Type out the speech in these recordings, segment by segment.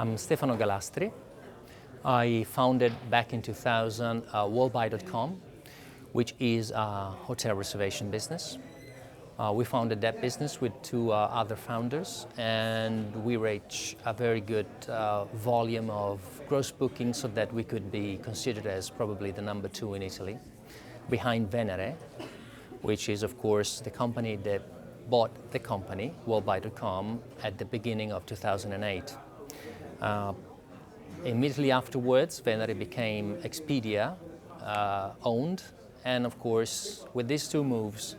I'm Stefano Galastri. I founded back in 2000 wallbuy.com, which is a hotel reservation business. We founded that business with two other founders, and we reached a very good volume of gross bookings so that we could be considered as probably the number 2 in Italy, behind Venere, which is of course the company that bought the company, wallbuy.com, at the beginning of 2008. Immediately afterwards, Venere became Expedia owned, and of course, with these two moves,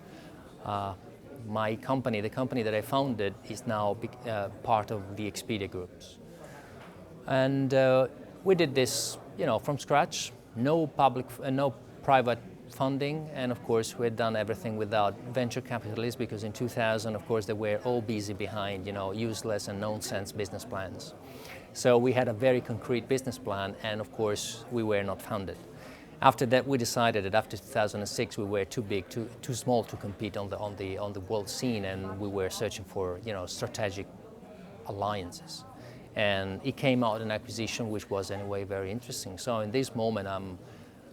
my company, the company that I founded, is now part of the Expedia groups. And we did this, from scratch, no private funding, and of course we had done everything without venture capitalists, because in 2000, of course, they were all busy behind, useless and nonsense business plans. So we had a very concrete business plan, and of course we were not funded. After that, we decided that after 2006 we were too big, too small to compete on the world scene, and we were searching for strategic alliances. And it came out an acquisition which was anyway very interesting. So in this moment I'm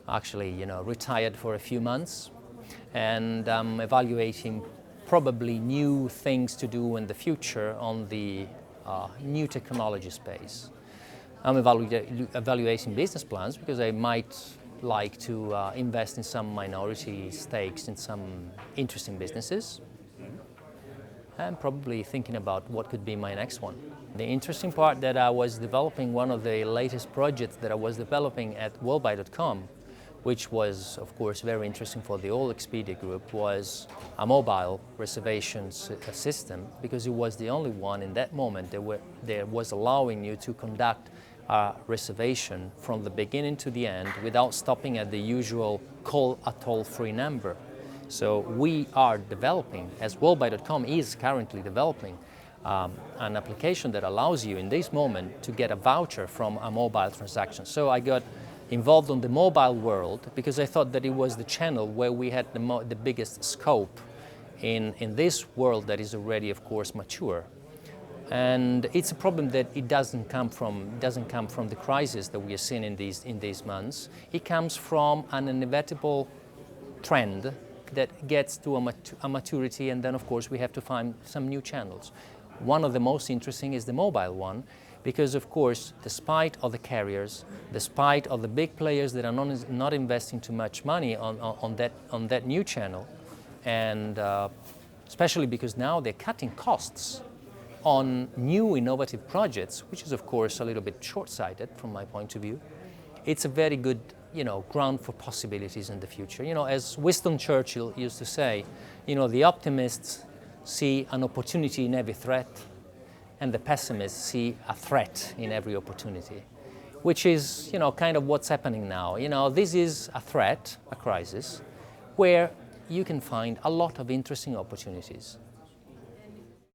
actually retired for a few months, and I'm evaluating probably new things to do in the future on the new technology space. I'm evaluating business plans because I might like to invest in some minority stakes in some interesting businesses, and probably thinking about what could be my next one. The interesting part that I was developing, one of the latest projects that I was developing at wallbuy.com, which was of course very interesting for the whole Expedia group, was a mobile reservations system, because it was the only one in that moment that was allowing you to conduct a reservation from the beginning to the end without stopping at the usual call a toll-free number. So we are developing, as wallbuy.com is currently developing, an application that allows you in this moment to get a voucher from a mobile transaction. So I got involved on the mobile world because I thought that it was the channel where we had the biggest scope in this world that is already, of course, mature. And it's a problem that it doesn't come from the crisis that we are seeing in these months. It comes from an inevitable trend that gets to a maturity, and then of course we have to find some new channels. One of the most interesting is the mobile one, because of course, despite of the carriers, despite of the big players that are not investing too much money on that new channel, and especially because now they're cutting costs on new innovative projects, which is of course a little bit short-sighted from my point of view, it's a very good ground for possibilities in the future. As Winston Churchill used to say, the optimists see an opportunity in every threat, and the pessimists see a threat in every opportunity, which is, kind of what's happening now. This is a threat, a crisis, where you can find a lot of interesting opportunities.